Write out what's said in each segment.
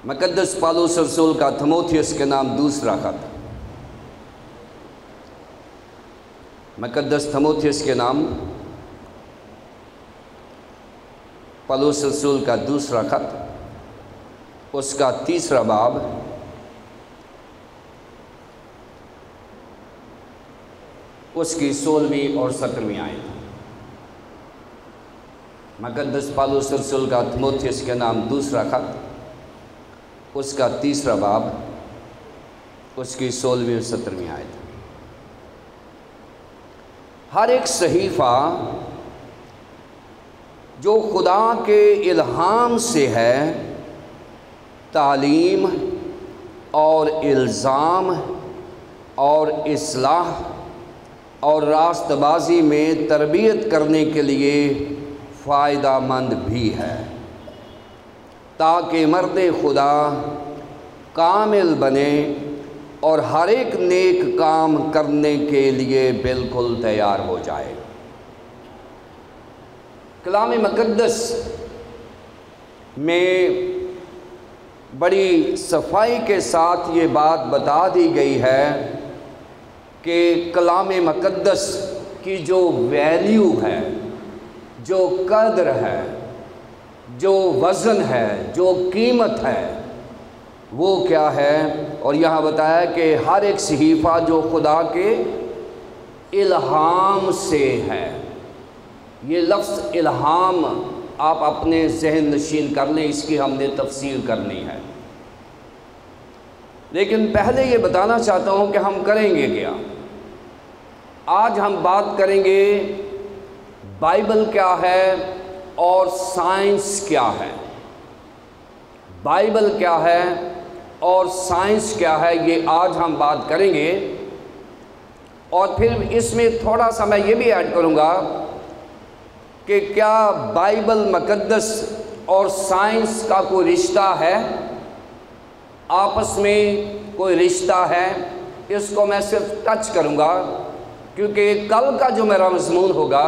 مقدس پالوس رسول کا تھموتھیوس کے نام دوسرا خط، مقدس تھموتھیوس کے نام پالوس رسول کا دوسرا خط، اس کا تیسرا باب، اس کی 16ویں اور 17ویں آیت۔ مقدس پالوس رسول کا تھموتھیوس کے نام دوسرا خط، اس کا تیسرا باب، اس کی 16ویں اور 17ویں آیت۔ ہر ایک صحیفہ جو خدا کے الہام سے ہے، تعلیم اور الزام اور اصلاح اور راست بازی میں تربیت کرنے کے لیے فائدہ مند بھی ہے، تاکہ مرد خدا کامل بنے اور ہر ایک نیک کام کرنے کے لیے بالکل تیار ہو جائے۔ کلام مقدس میں بڑی صفائی کے ساتھ یہ بات بتا دی گئی ہے کہ کلام مقدس کی جو ویلیو ہے، جو قدر ہے، جو وزن ہے، جو قیمت ہے، وہ کیا ہے؟ اور یہاں بتایا کہ ہر ایک صحیفہ جو خدا کے الہام سے ہے۔ یہ لفظ الہام آپ اپنے ذہن نشین کر لیں، اس کی ہم نے تفسیر کرنی ہے، لیکن پہلے یہ بتانا چاہتا ہوں کہ ہم کریں گے کیا۔ آج ہم بات کریں گے بائبل کیا ہے اور سائنس کیا ہے۔ بائبل کیا ہے اور سائنس کیا ہے، یہ آج ہم بات کریں گے، اور پھر اس میں تھوڑا سا میں یہ بھی ایڈ کروں گا کہ کیا بائبل مقدس اور سائنس کا کوئی رشتہ ہے، آپس میں کوئی رشتہ ہے۔ اس کو میں صرف ٹچ کروں گا، کیونکہ کل کا جو میرا مضمون ہوگا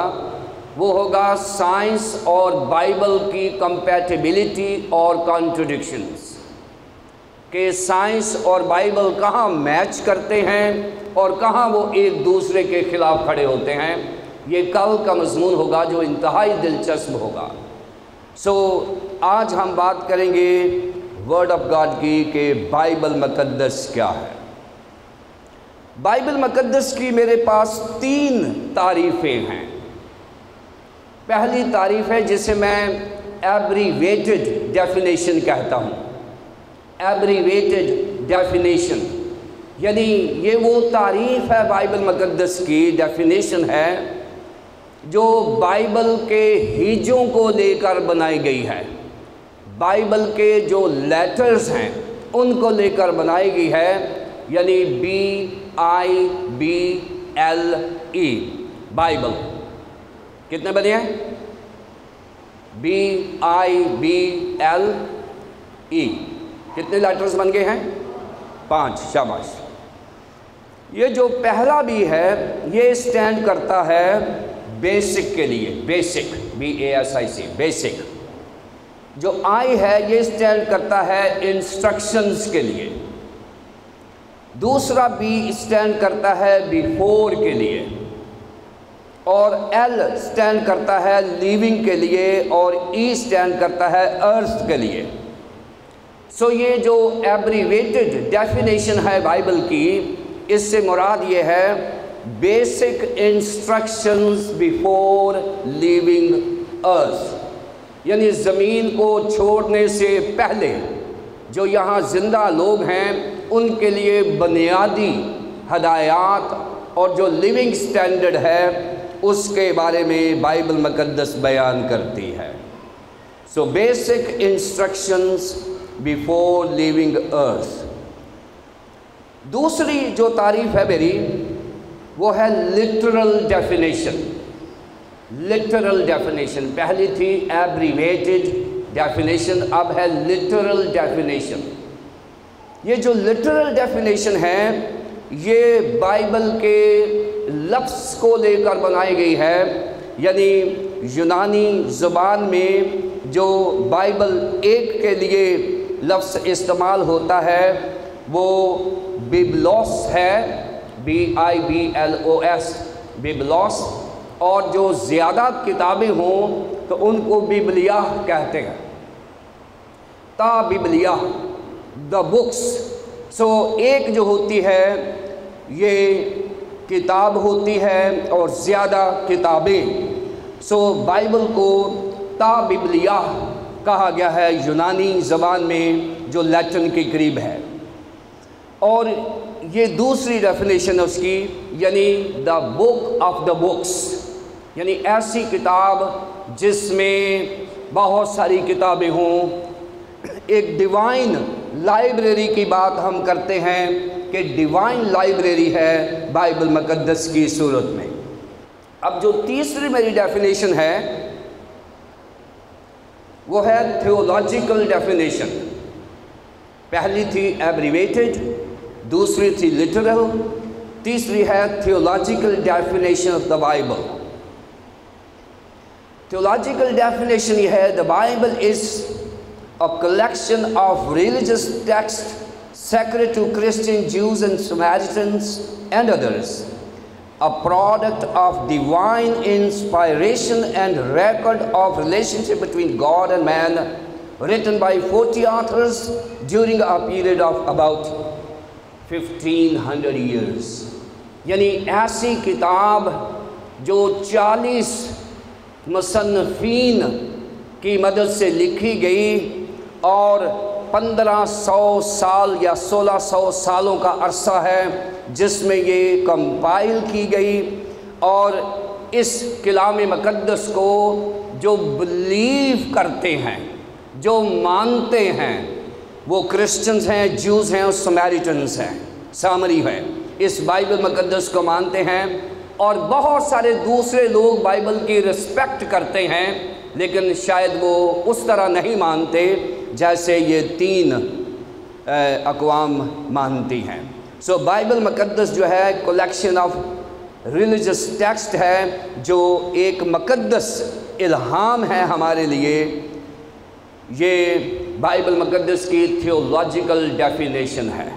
وہ ہوگا سائنس اور بائبل کی کمپیٹیبلٹی اور کانٹرڈکشنز، کہ سائنس اور بائبل کہاں میچ کرتے ہیں اور کہاں وہ ایک دوسرے کے خلاف کھڑے ہوتے ہیں۔ یہ کل کا مضمون ہوگا جو انتہائی دلچسپ ہوگا۔ آج ہم بات کریں گے ورڈ آف گاڈ کی کہ بائبل مقدس کیا ہے۔ بائبل مقدس کی میرے پاس 3 تعریفیں ہیں۔ پہلی تعریف ہے جسے میں ایبریویٹڈ ڈیفینیشن کہتا ہوں۔ ایبریویٹڈ ڈیفینیشن یعنی یہ وہ تعریف ہے بائبل مقدس کی، ڈیفینیشن ہے جو بائبل کے ہیجوں کو لے کر بنائی گئی ہے، بائبل کے جو لیٹرز ہیں ان کو لے کر بنائی گئی ہے، یعنی BIBLE بائبل۔ کتنے بنے ہیں؟ BIBLE کتنے لیٹرز بن گئے ہیں؟ 5۔ شاباش۔ یہ جو پہلا بھی ہے یہ اسٹینڈ کرتا ہے بیسک کے لیے، بیسک BASIC بیسک۔ جو آئی ہے یہ اسٹینڈ کرتا ہے انسٹرکشنز کے لیے۔ دوسرا بی اسٹینڈ کرتا ہے بیفور کے لیے، اور ایل اسٹینڈ کرتا ہے لیونگ کے لیے، اور ای اسٹینڈ کرتا ہے ارتھ کے لیے۔ یہ جو ایبریویٹڈ ڈیفینیشن ہے بائبل کی، اس سے مراد یہ ہے بیسک انسٹرکشنز بیفور لیونگ ارتھ، یعنی زمین کو چھوڑنے سے پہلے جو یہاں زندہ لوگ ہیں ان کے لیے بنیادی ہدایات اور جو لیونگ سٹینڈرڈ ہے اس کے بارے میں بائبل مقدس بیان کرتی ہے۔ بیسک انسٹرکشنز بیفور لیونگ ارتھ۔ دوسری جو تعریف ہے میری وہ ہے لٹرل ڈیفینیشن۔ لٹرل ڈیفینیشن پہلی تھی ایبریویٹڈ ڈیفینیشن، اب ہے لٹرل ڈیفینیشن۔ یہ جو لٹرل ڈیفینیشن ہے یہ بائبل کے لفظ کو لے کر بنائی گئی ہے، یعنی یونانی زبان میں جو بائبل ایک کے لیے لفظ استعمال ہوتا ہے وہ بیبلوس ہے، BIBLOS، بیبلوس، اور جو زیادہ کتابیں ہوں تو ان کو بیبلیہ کہتے ہیں، تا بیبلیہ، دا بکس۔ سو ایک جو ہوتی ہے یہ کتاب ہوتی ہے اور زیادہ کتابیں، سو بائبل کو تا بیبلیہ کہا گیا ہے یونانی زبان میں جو لیٹن کے قریب ہے۔ اور یہ دوسری ڈیفینیشن ہے اس کی، یعنی دا بک آف دا بکس، یعنی ایسی کتاب جس میں بہت ساری کتابیں ہوں۔ ایک ڈیوائن لائبریری کی بات ہم کرتے ہیں کہ ڈیوائن لائبریری ہے بائبل مقدس کی صورت میں۔ اب جو تیسری میری ڈیفینیشن ہے وہ ہے تھیولوجیکل ڈیفینیشن۔ پہلی تھی ایبریویٹڈ، دوسری تھی لٹرل، تیسری ہے theological definition of the Bible. Theological definition یہ ہے، the Bible is a collection of religious texts sacred to Christian Jews and Samaritans and others, a product of divine inspiration and record of relationship between God and man, written by 40 authors during a period of about 1500 years۔ یعنی ایسی کتاب جو 40 مصنفین کی مدد سے لکھی گئی اور 1500 سال یا 1600 سالوں کا عرصہ ہے جس میں یہ کمپائل کی گئی، اور اس کلام مقدس کو جو بلیو کرتے ہیں، جو مانتے ہیں، وہ کرسچنز ہیں، جوز ہیں اور سمیریٹنز ہیں، سامری ہیں، اس بائبل مقدس کو مانتے ہیں۔ اور بہت سارے دوسرے لوگ بائبل کی رسپیکٹ کرتے ہیں، لیکن شاید وہ اس طرح نہیں مانتے جیسے یہ 3 اقوام مانتی ہیں۔ سو بائبل مقدس جو ہے کلیکشن آف ریلیجس ٹیکسٹ ہے، جو ایک مقدس الہام ہے ہمارے لیے۔ یہ بائبل مقدس کی تھیولوجیکل ڈیفینیشن ہے۔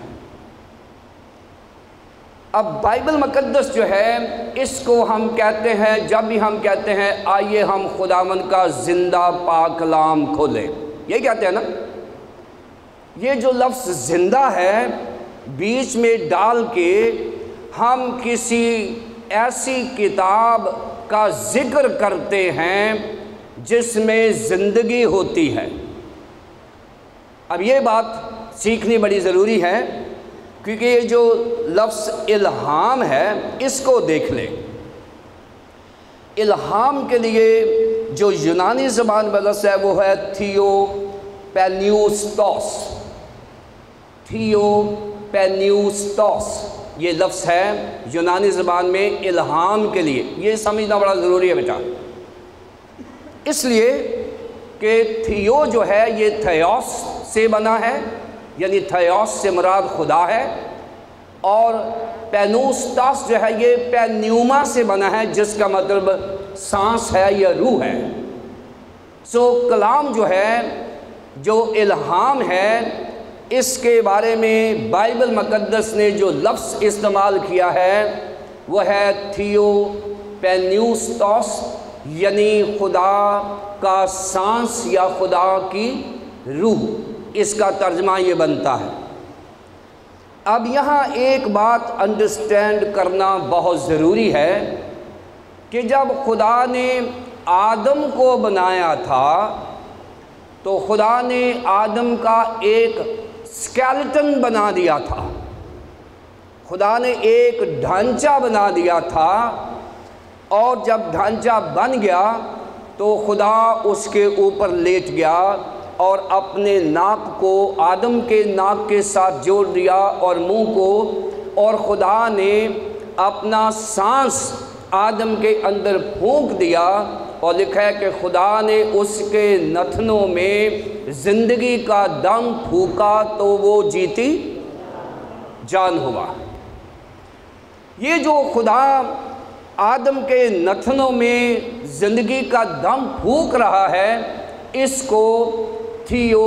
اب بائبل مقدس جو ہے اس کو ہم کہتے ہیں، جب بھی ہم کہتے ہیں آئیے ہم خداوند کا زندہ پاک کلام کھولیں، یہی کہتے ہیں نا۔ یہ جو لفظ زندہ ہے بیچ میں ڈال کے ہم کسی ایسی کتاب کا ذکر کرتے ہیں جس میں زندگی ہوتی ہے۔ اب یہ بات سیکھنی بڑی ضروری ہے، کیونکہ یہ جو لفظ الہام ہے اس کو دیکھ لیں۔ الہام کے لیے جو یونانی زبان میں لفظ ہے وہ ہے تھیو پینیوستوس، تھیو پینیوستوس، یہ لفظ ہے یونانی زبان میں الہام کے لیے۔ یہ سمجھنا بڑا ضروری ہے بیٹا، اس لیے کہ تھیو جو ہے یہ تھیوس سے بنا ہے، یعنی تھیوس سے مراد خدا ہے، اور پینوستاس جو ہے یہ پینیوما سے بنا ہے جس کا مطلب سانس ہے یا روح ہے۔ سو کلام جو ہے، جو الہام ہے، اس کے بارے میں بائبل مقدس نے جو لفظ استعمال کیا ہے وہ ہے تھیو پینیوستوس، یعنی خدا کا سانس یا خدا کی روح، اس کا ترجمہ یہ بنتا ہے۔ اب یہاں ایک بات انڈرسٹینڈ کرنا بہت ضروری ہے کہ جب خدا نے آدم کو بنایا تھا تو خدا نے آدم کا ایک اسکیلٹن بنا دیا تھا، خدا نے ایک ڈھانچہ بنا دیا تھا، اور جب ڈھانچہ بن گیا تو خدا اس کے اوپر لیٹ گیا اور اپنے ناک کو آدم کے ناک کے ساتھ جوڑ دیا اور منہ کو، اور خدا نے اپنا سانس آدم کے اندر پھونک دیا، اور لکھا ہے کہ خدا نے اس کے نتنوں میں زندگی کا دم پھونکا تو وہ جیتی جان ہوا۔ یہ جو خدا آدم کے نتنوں میں زندگی کا دم پھونک رہا ہے، اس کو تھیو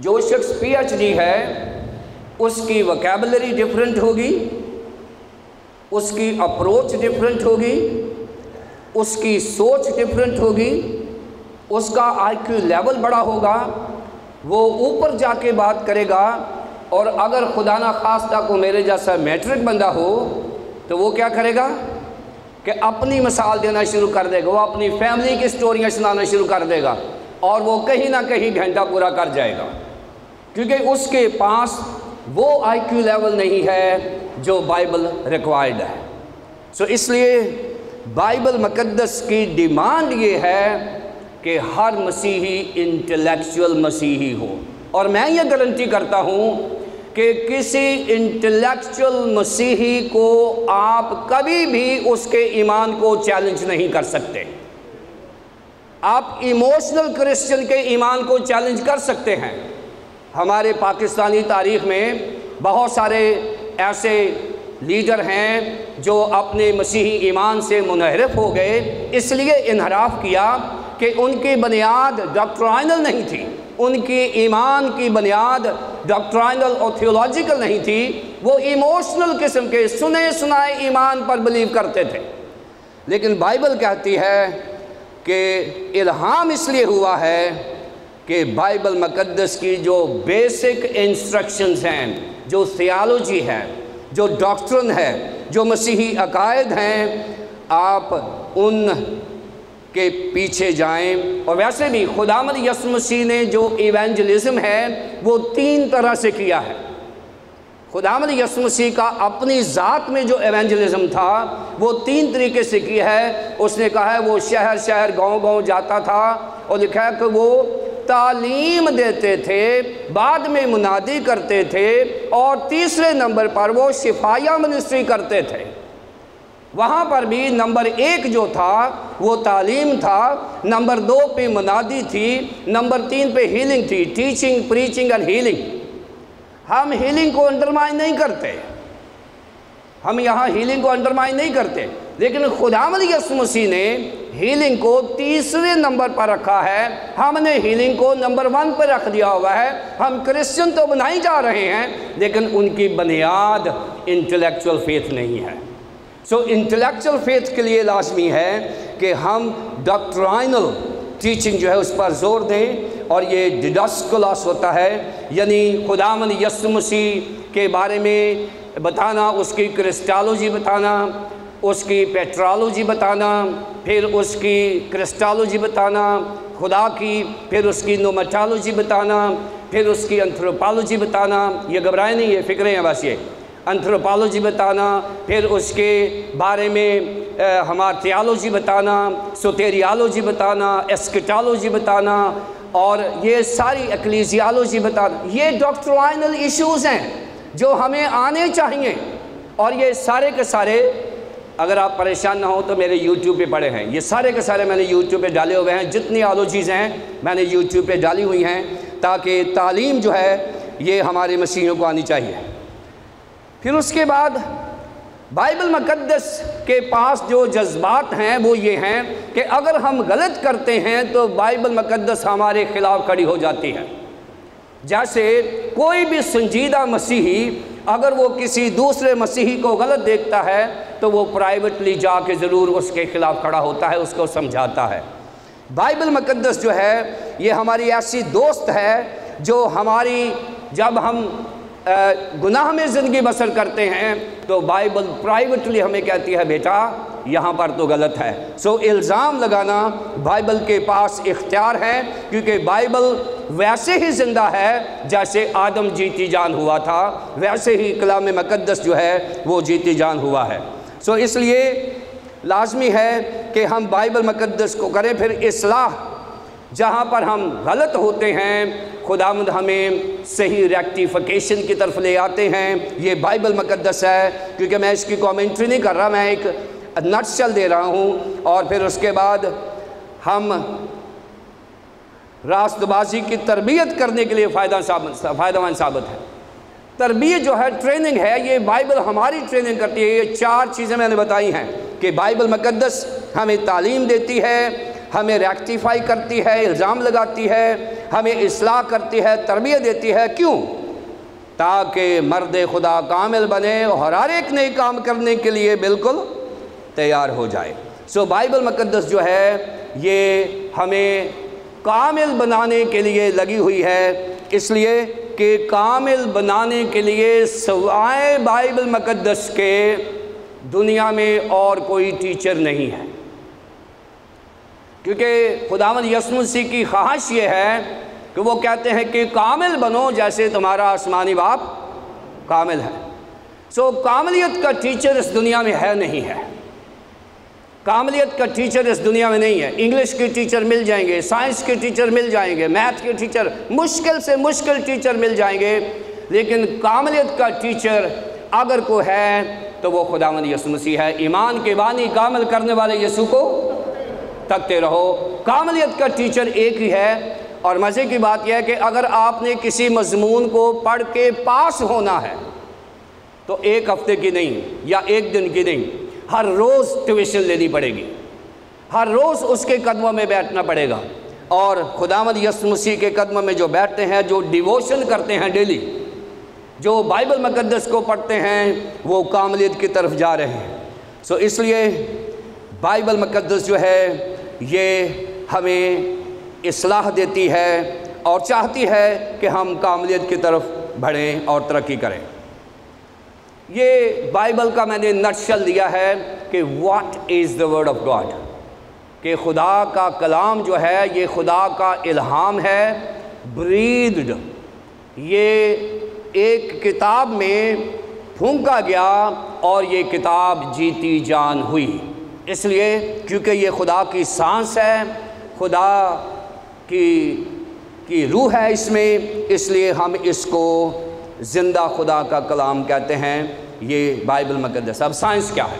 جو شخص PhD ہے اس کی وکیبلری ڈیفرنٹ ہوگی، اس کی اپروچ ڈیفرنٹ ہوگی، اس کی سوچ ڈیفرنٹ ہوگی، اس کا IQ لیول بڑا ہوگا، وہ اوپر جا کے بات کرے گا۔ اور اگر خدا نہ خواستہ کو میرے جیسا میٹرک بندہ ہو تو وہ کیا کرے گا کہ اپنی مثال دینا شروع کر دے گا، وہ اپنی فیملی کی سٹوریاں سنانا شروع کر دے گا، اور وہ کہیں نہ کہیں گھنٹہ پورا کر جائے گا، کیونکہ اس کے پاس وہ IQ لیول نہیں ہے جو بائبل ریکوائرڈ ہے۔ اس لیے بائبل مقدس کی ڈیمانڈ یہ ہے کہ ہر مسیحی انٹلیکچول مسیحی ہو، اور میں یہ گارنٹی کرتا ہوں کہ کسی انٹلیکچول مسیحی کو آپ کبھی بھی اس کے ایمان کو چیلنج نہیں کر سکتے۔ آپ ایموشنل کرسچن کے ایمان کو چیلنج کر سکتے ہیں۔ ہمارے پاکستانی تاریخ میں بہت سارے ایسے لیڈر ہیں جو اپنے مسیحی ایمان سے منحرف ہو گئے، اس لیے انحراف کیا کہ ان کی بنیاد ڈاکٹرائنل نہیں تھی، ان کی ایمان کی بنیاد ڈاکٹرائنل اور تھیولوجیکل نہیں تھی، وہ ایموشنل قسم کے سنے سنائے ایمان پر بلیو کرتے تھے۔ لیکن بائبل کہتی ہے کہ الہام اس لیے ہوا ہے کہ بائبل مقدس کی جو بیسک انسٹرکشنز ہیں، جو تھیالوجی ہے، جو ڈاکٹرن ہے، جو مسیحی عقائد ہیں، آپ ان کے پیچھے جائیں۔ اور ویسے بھی خداوند یسوع مسیح نے جو ایوانجلزم ہے وہ 3 طرح سے کیا ہے۔ خداوند یسوع مسیح کا اپنی ذات میں جو ایوانجلزم تھا وہ 3 طریقے سے کیا ہے۔ اس نے کہا ہے وہ شہر شہر گاؤں گاؤں جاتا تھا، اور لکھا ہے کہ وہ تعلیم دیتے تھے، بعد میں منادی کرتے تھے، اور تیسرے نمبر پر وہ شفایہ منسٹری کرتے تھے۔ وہاں پر بھی نمبر 1 جو تھا وہ تعلیم تھا، نمبر 2 پہ منادی تھی، نمبر 3 پہ ہیلنگ تھی، ٹیچنگ، پریچنگ اینڈ ہیلنگ۔ ہم ہیلنگ کو انڈرمائن نہیں کرتے، ہم یہاں ہیلنگ کو انڈرمائن نہیں کرتے، لیکن خداوند یسوع مسیح نے ہیلنگ کو تیسرے نمبر پر رکھا ہے، ہم نے ہیلنگ کو نمبر 1 پر رکھ دیا ہوا ہے۔ ہم کرسچن تو بنائی جا رہے ہیں، لیکن ان کی بنیاد انٹلیکچول فیتھ نہیں ہے۔ انٹلیکچول فیتھ کے لیے لازمی ہے کہ ہم ڈاکٹرائنل ٹیچنگ جو ہے اس پر زور دیں، اور یہ ڈیڈاسکولاس ہوتا ہے، یعنی خداوند یسوع مسیح کے بارے میں بتانا، اس کی کرسٹالوجی بتانا، اس کی پیٹرالوجی بتانا، پھر اس کی کرسٹالوجی بتانا خدا کی، پھر اس کی نومٹالوجی بتانا، پھر اس کی انتھروپالوجی بتانا۔ یہ گھبرائے نہیں، یہ فکریں ہیں بس، یہ انتھروپالوجی بتانا، پھر اس کے بارے میں ہمارا تھیالوجی بتانا، سوتیریالوجی بتانا، ایسکٹالوجی بتانا، اور یہ ساری ایکلیزیالوجی بتانا۔ یہ ڈاکٹرائنل ایشوز ہیں جو ہمیں آنے چاہیے، اور یہ سارے کے سارے، اگر آپ پریشان نہ ہوں تو میرے یوٹیوب پہ پڑے ہیں، یہ سارے کے سارے میں نے یوٹیوب پہ ڈالے ہوئے ہیں، جتنی آلوجیز ہیں میں نے یوٹیوب پہ ڈالی ہوئی ہیں، تاکہ تعلیم جو ہے یہ ہمارے مسیحیوں کو آنی چاہیے۔ پھر اس کے بعد بائبل مقدس کے پاس جو جذبات ہیں وہ یہ ہیں کہ اگر ہم غلط کرتے ہیں تو بائبل مقدس ہمارے خلاف کھڑی ہو جاتی ہے۔ جیسے کوئی بھی سنجیدہ مسیحی اگر وہ کسی دوسرے مسیحی کو غلط دیکھتا ہے تو وہ پرائیویٹلی جا کے ضرور اس کے خلاف کھڑا ہوتا ہے، اس کو سمجھاتا ہے۔ بائبل مقدس جو ہے یہ ہماری ایسی دوست ہے جو ہماری، جب ہم گناہ میں زندگی بسر کرتے ہیں تو بائبل پرائیویٹلی ہمیں کہتی ہے بیٹا یہاں پر تو غلط ہے۔ الزام لگانا بائبل کے پاس اختیار ہے، کیونکہ بائبل ویسے ہی زندہ ہے جیسے آدم جیتی جان ہوا تھا، ویسے ہی کلام مقدس جو ہے وہ جیتی جان ہوا ہے۔ اس لیے لازمی ہے کہ ہم بائبل مقدس کو کریں۔ پھر اصلاح، جہاں پر ہم غلط ہوتے ہیں خداوند ہمیں صحیح ریکٹیفیکیشن کی طرف لے آتے ہیں۔ یہ بائبل مقدس ہے، کیونکہ میں اس کی کومنٹری نہیں کر رہا، میں ایک نٹشل دے رہا ہوں، اور پھر اس کے بعد ہم راست بازی کی تربیت کرنے کے لیے فائدہ مند ثابت ہے۔ تربیت جو ہے، ٹریننگ ہے، یہ بائبل ہماری ٹریننگ کرتی ہے۔ یہ 4 چیزیں میں نے بتائی ہیں کہ بائبل مقدس ہمیں تعلیم دیتی ہے، ہمیں ریکٹیفائی کرتی ہے، الزام لگاتی ہے، ہمیں اصلاح کرتی ہے، تربیت دیتی ہے۔ کیوں؟ تاکہ مرد خدا کامل بنے اور ہر ایک نئے کام کرنے کے لیے بالکل تیار ہو جائے۔ سو بائبل مقدس جو ہے یہ ہمیں کامل بنانے کے لیے لگی ہوئی ہے، اس لیے کہ کامل بنانے کے لیے سوائے بائبل مقدس کے دنیا میں اور کوئی ٹیچر نہیں ہے، کیونکہ خداوند یسوع مسیح کی خواہش یہ ہے کہ وہ کہتے ہیں کہ کامل بنو جیسے تمہارا آسمانی باپ کامل ہے۔ سو کاملیت کا ٹیچر اس دنیا میں ہے نہیں ہے، کاملیت کا ٹیچر اس دنیا میں نہیں ہے۔ انگلش کے ٹیچر مل جائیں گے، سائنس کے ٹیچر مل جائیں گے، میتھ کے ٹیچر، مشکل سے مشکل ٹیچر مل جائیں گے، لیکن کاملیت کا ٹیچر اگر کوئی ہے تو وہ خداوند یسوع مسیح ہے۔ ایمان کے بانی کامل کرنے والے یسوع کو تکتے رہو۔ کاملیت کا ٹیچر ایک ہی ہے، اور مزے کی بات یہ ہے کہ اگر آپ نے کسی مضمون کو پڑھ کے پاس ہونا ہے تو ایک ہفتے کی نہیں یا ایک دن کی نہیں، ہر روز ٹیوشن لینی پڑے گی، ہر روز اس کے قدموں میں بیٹھنا پڑے گا۔ اور خداوند یسوع مسیح کے قدموں میں جو بیٹھتے ہیں، جو ڈیووشن کرتے ہیں ڈیلی، جو بائبل مقدس کو پڑھتے ہیں، وہ کاملیت کی طرف جا رہے ہیں۔ سو اس لیے بائبل مقدس جو ہے یہ ہمیں اصلاح دیتی ہے اور چاہتی ہے کہ ہم کاملیت کی طرف بڑھیں اور ترقی کریں۔ یہ بائبل کا میں نے نٹشل دیا ہے کہ what is the word of God, کہ خدا کا کلام جو ہے یہ خدا کا الہام ہے، بریدڈ، یہ ایک کتاب میں پھونکا گیا اور یہ کتاب جیتی جان ہوئی، اس لیے کیونکہ یہ خدا کی سانس ہے، خدا کی روح ہے اس میں، اس لیے ہم اس کو زندہ خدا کا کلام کہتے ہیں، یہ بائبل مقدس۔ اب سائنس کیا ہے؟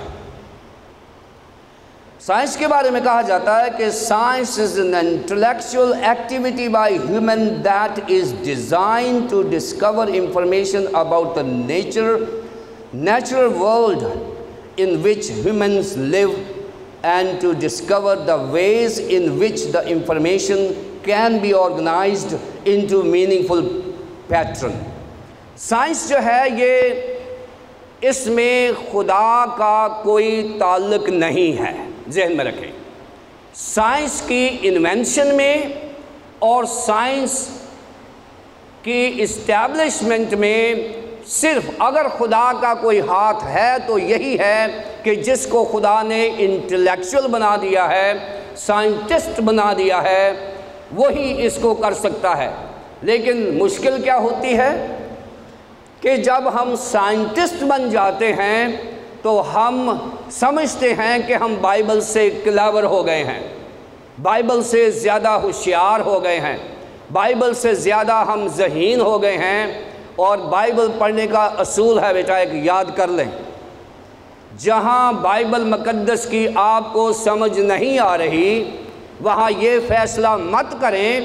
سائنس کے بارے میں کہا جاتا ہے کہ science is an intellectual activity by human that is designed to discover information about the natural world in which humans live and to discover the ways in which the information can be organized into meaningful pattern۔ Science جو ہے یہ اس میں خدا کا کوئی تعلق نہیں ہے، ذہن میں رکھیں۔ سائنس کی انوینشن میں اور سائنس کی اسٹیبلشمنٹ میں صرف اگر خدا کا کوئی ہاتھ ہے تو یہی ہے کہ جس کو خدا نے انٹلیکچوئل بنا دیا ہے، سائنٹسٹ بنا دیا ہے، وہی اس کو کر سکتا ہے۔ لیکن مشکل کیا ہوتی ہے کہ جب ہم سائنٹسٹ بن جاتے ہیں تو ہم سمجھتے ہیں کہ ہم بائبل سے کلیور ہو گئے ہیں، بائبل سے زیادہ ہوشیار ہو گئے ہیں، بائبل سے زیادہ ہم ذہین ہو گئے ہیں۔ اور بائبل پڑھنے کا اصول ہے بیٹا، ایک یاد کر لیں، جہاں بائبل مقدس کی آپ کو سمجھ نہیں آ رہی وہاں یہ فیصلہ مت کریں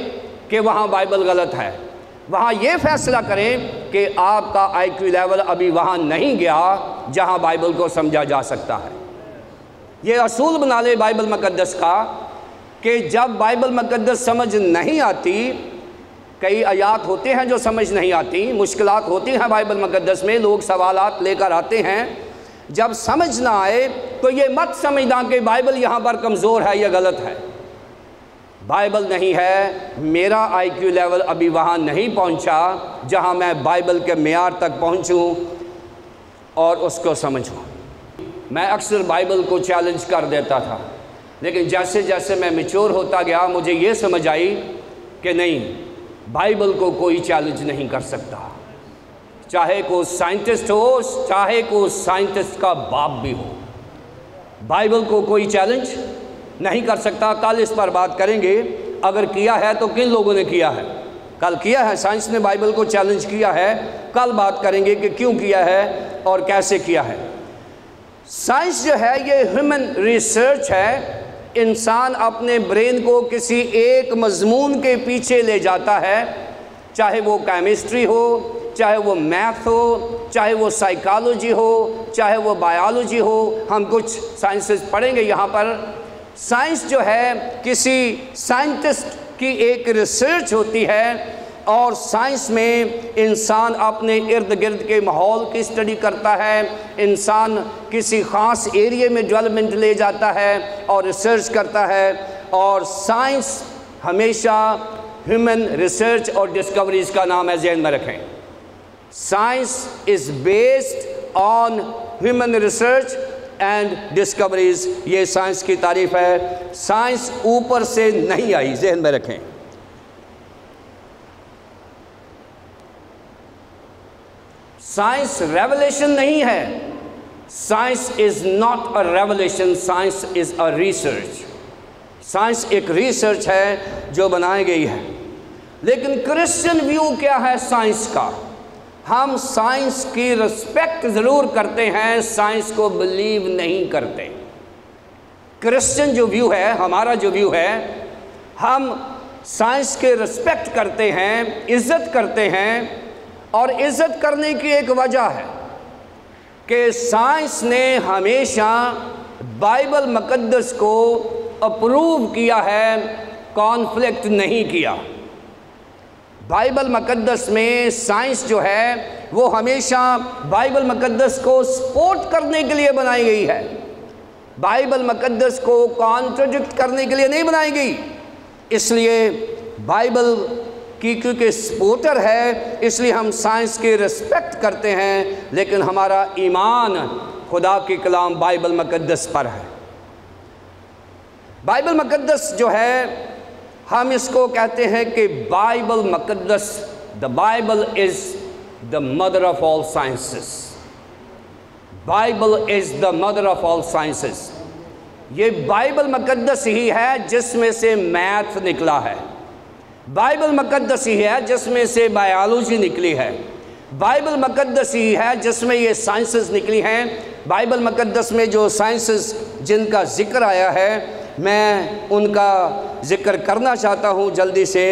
کہ وہاں بائبل غلط ہے، وہاں یہ فیصلہ کریں کہ آپ کا آئی کیو لیول ابھی وہاں نہیں گیا جہاں بائبل کو سمجھا جا سکتا ہے۔ یہ اصول بنا لے بائبل مقدس کا کہ جب بائبل مقدس سمجھ نہیں آتی، کئی آیات ہوتے ہیں جو سمجھ نہیں آتی، مشکلات ہوتی ہیں بائبل مقدس میں، لوگ سوالات لے کر آتے ہیں، جب سمجھ نہ آئے تو یہ مت سمجھنا کہ بائبل یہاں پر کمزور ہے یا غلط ہے۔ بائبل نہیں ہے، میرا آئی کیو لیول ابھی وہاں نہیں پہنچا جہاں میں بائبل کے معیار تک پہنچوں اور اس کو سمجھوں۔ میں اکثر بائبل کو چیلنج کر دیتا تھا، لیکن جیسے جیسے میں میچور ہوتا گیا مجھے یہ سمجھ آئی کہ نہیں، بائبل کو کوئی چیلنج نہیں کر سکتا، چاہے کوئی سائنٹسٹ ہو، چاہے کوئی سائنٹسٹ کا باپ بھی ہو، بائبل کو کوئی چیلنج نہیں کر سکتا۔ کل اس پر بات کریں گے، اگر کیا ہے تو کن لوگوں نے کیا ہے۔ کل کیا ہے، سائنس نے بائبل کو چیلنج کیا ہے، کل بات کریں گے کہ کیوں کیا ہے اور کیسے کیا ہے۔ سائنس جو ہے یہ ہیومن ریسرچ ہے، انسان اپنے برین کو کسی ایک مضمون کے پیچھے لے جاتا ہے، چاہے وہ کیمسٹری ہو، چاہے وہ میتھ ہو، چاہے وہ سائیکالوجی ہو، چاہے وہ بایولوجی ہو۔ ہم کچھ سائنسز پڑھیں گے یہاں پر سائنس جو ہے کسی سائنٹسٹ کی ایک ریسرچ ہوتی ہے، اور سائنس میں انسان اپنے ارد گرد کے ماحول کی اسٹڈی کرتا ہے، انسان کسی خاص ایریے میں ڈیولپمنٹ لے جاتا ہے اور ریسرچ کرتا ہے، اور سائنس ہمیشہ ہیومن ریسرچ اور ڈسکوریز کا نام ہے، ذہن میں رکھیں۔ Science is based on human research and discoveries, یہ سائنس کی تعریف ہے۔ سائنس اوپر سے نہیں آئی، ذہن میں رکھیں۔ سائنس ریولیشن نہیں ہے، science is not a revelation, science is a research. Science ایک ریسرچ ہے جو بنائی گئی ہے، لیکن کرسچن ویو کیا ہے سائنس کا؟ ہم سائنس کی رسپیکٹ ضرور کرتے ہیں، سائنس کو بلیو نہیں کرتے۔ کرسچن جو ویو ہے، ہمارا جو ویو ہے، ہم سائنس کے رسپیکٹ کرتے ہیں، عزت کرتے ہیں، اور عزت کرنے کی ایک وجہ ہے کہ سائنس نے ہمیشہ بائبل مقدس کو اپروو کیا ہے، کانفلکٹ نہیں کیا۔ بائبل مقدس میں سائنس جو ہے وہ ہمیشہ بائبل مقدس کو سپورٹ کرنے کے لیے بنائی گئی ہے، بائبل مقدس کو کانٹرڈکٹ کرنے کے لیے نہیں بنائی گئی۔ اس لیے بائبل کی کیونکہ سپورٹر ہے، اس لیے ہم سائنس کی رسپیکٹ کرتے ہیں، لیکن ہمارا ایمان خدا کی کلام بائبل مقدس پر ہے۔ بائبل مقدس جو ہے ہم اس کو کہتے ہیں کہ بائبل مقدس، the Bible is the mother of all sciences. Bible is the mother of all sciences. یہ بائبل مقدس ہی ہے جس میں سے میتھ نکلا ہے، بائبل مقدس ہی ہے جس میں سے بایولوجی نکلی ہے، بائبل مقدس ہی ہے جس میں یہ سائنسز نکلی ہیں۔ بائبل مقدس میں جو سائنسز جن کا ذکر آیا ہے، میں ان کا ذکر کرنا چاہتا ہوں جلدی سے۔